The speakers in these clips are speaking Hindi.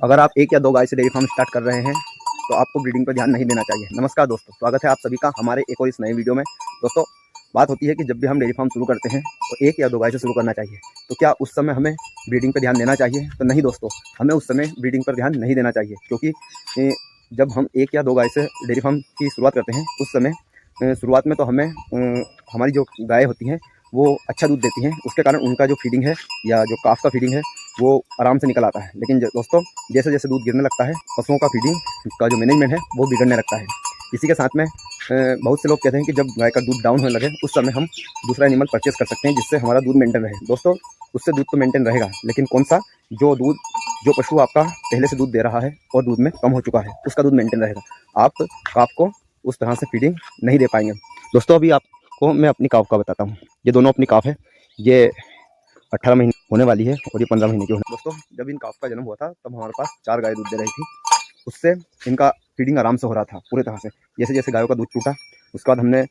अगर आप एक या दो गाय से डेयरी फार्म स्टार्ट कर रहे हैं तो आपको ब्रीडिंग पर ध्यान नहीं देना चाहिए। नमस्कार दोस्तों, स्वागत है आप सभी का हमारे एक और इस नए वीडियो में। दोस्तों, बात होती है कि जब भी हम डेयरी फार्म शुरू करते हैं तो एक या दो गाय से शुरू करना चाहिए। तो क्या उस समय हमें ब्रीडिंग पर ध्यान देना चाहिए? तो नहीं दोस्तों, हमें उस समय ब्रीडिंग पर ध्यान नहीं देना चाहिए, क्योंकि जब हम एक या दो गाय से डेयरी फार्म की शुरुआत करते हैं उस समय शुरुआत में तो हमें हमारी जो गाय होती हैं वो अच्छा दूध देती हैं, उसके कारण उनका जो फीडिंग है या जो काफ का फीडिंग है वो आराम से निकल आता है। लेकिन दोस्तों, जैसे जैसे दूध गिरने लगता है पशुओं का फीडिंग का जो मैनेजमेंट है वो बिगड़ने लगता है। इसी के साथ में बहुत से लोग कहते हैं कि जब गाय का दूध डाउन होने लगे उस समय हम दूसरा एनिमल परचेस कर सकते हैं जिससे हमारा दूध मेंटेन रहे। दोस्तों, उससे दूध तो मेंटेन रहेगा, लेकिन कौन सा? जो पशु आपका पहले से दूध दे रहा है और दूध में कम हो चुका है उसका दूध मेंटेन रहेगा। आप काफ को उस तरह से फीडिंग नहीं दे पाएंगे। दोस्तों, अभी आपको मैं अपनी काफ का बताता हूँ। ये दोनों अपनी काफ है, ये 18 महीने होने वाली है और ये 15 महीने की होने। दोस्तों, जब इन काफ का जन्म हुआ था तब हमारे पास 4 गाय दूध दे रही थी। उससे इनका फीडिंग आराम से हो रहा था पूरी तरह से। जैसे जैसे गायों का दूध टूटा उसके बाद हमने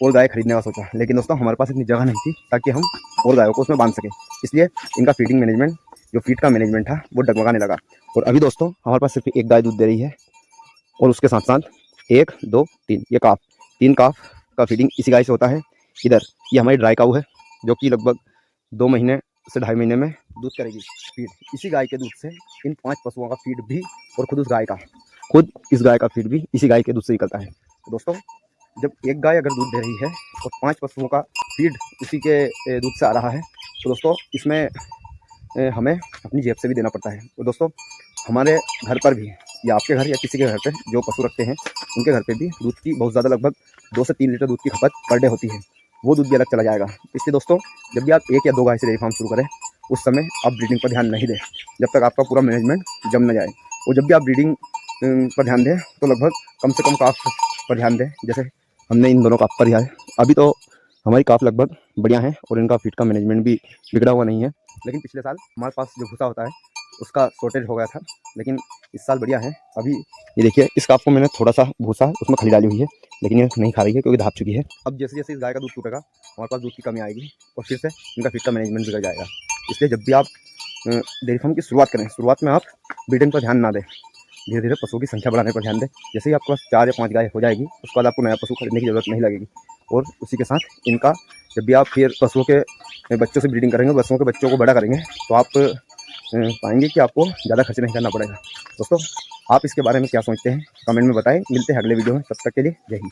और गाय खरीदने का सोचा, लेकिन दोस्तों हमारे पास इतनी जगह नहीं थी ताकि हम और गायों को उसमें बांध सकें। इसलिए इनका फीडिंग मैनेजमेंट, जो फीड का मैनेजमेंट था, वो डगमगाने लगा। और अभी दोस्तों हमारे पास सिर्फ एक गाय दूध दे रही है और उसके साथ साथ 1, 2, 3 ये काफ, 3 काफ का फीडिंग इसी गाय से होता है। इधर ये हमारी ड्राई काऊ है जो कि लगभग 2 महीने से 2.5 महीने में दूध करेगी फीड। इसी गाय के दूध से इन 5 पशुओं का फीड भी और खुद इस गाय का फीड भी इसी गाय के दूध से निकलता है। तो दोस्तों, जब एक गाय अगर दूध दे रही है और 5 पशुओं का फीड उसी के दूध से आ रहा है तो दोस्तों इसमें हमें अपनी जेब से भी देना पड़ता है। तो दोस्तों, हमारे घर पर भी या आपके घर या किसी के घर पे जो पशु रखते हैं उनके घर पे भी दूध की बहुत ज़्यादा, लगभग 2 से 3 लीटर दूध की खपत पर डे होती है। वो दूध भी अलग चला जाएगा। इसलिए दोस्तों, जब भी आप एक या दो गाय से डेयरी फार्म शुरू करें उस समय आप ब्रीडिंग पर ध्यान नहीं दें जब तक आपका पूरा मैनेजमेंट जम न जाए। और जब भी आप ब्रीडिंग पर ध्यान दें तो लगभग कम से कम काफ पर ध्यान दें। जैसे हमने इन दोनों काफ पर दिया है। अभी तो हमारी काफ लगभग बढ़िया है और इनका फीड का मैनेजमेंट भी बिगड़ा हुआ नहीं है। लेकिन पिछले साल हमारे पास जो भूसा होता है उसका शॉर्टेज हो गया था, लेकिन इस साल बढ़िया है। अभी ये देखिए, इस काफ को मैंने थोड़ा सा भूसा उसमें खली डाली हुई है, लेकिन ये नहीं खा रही है क्योंकि धाप चुकी है। अब जैसे जैसे इस गाय का दूध टूटेगा हमारे पास दूध की कमी आएगी और फिर से इनका फीड का मैनेजमेंट बिगड़ जाएगा। इसलिए जब भी आप डेयरी फार्म की शुरुआत करें, शुरुआत में आप ब्रीडिंग पर ध्यान ना दें, धीरे धीरे पशुओं की संख्या बढ़ाने पर ध्यान दें। जैसे ही आपके पास 4 या 5 गाय हो जाएगी उसके बाद आपको नया पशु खरीदने की जरूरत नहीं लगेगी। और उसी के साथ इनका जब भी आप फिर पशुओं के बच्चों से ब्रीडिंग करेंगे, पशुओं के बच्चों को बड़ा करेंगे तो आप पाएंगे कि आपको ज़्यादा खर्च नहीं करना पड़ेगा। दोस्तों, आप इसके बारे में क्या सोचते हैं कमेंट में बताएं। मिलते हैं अगले वीडियो में, तब तक के लिए जय हिंद।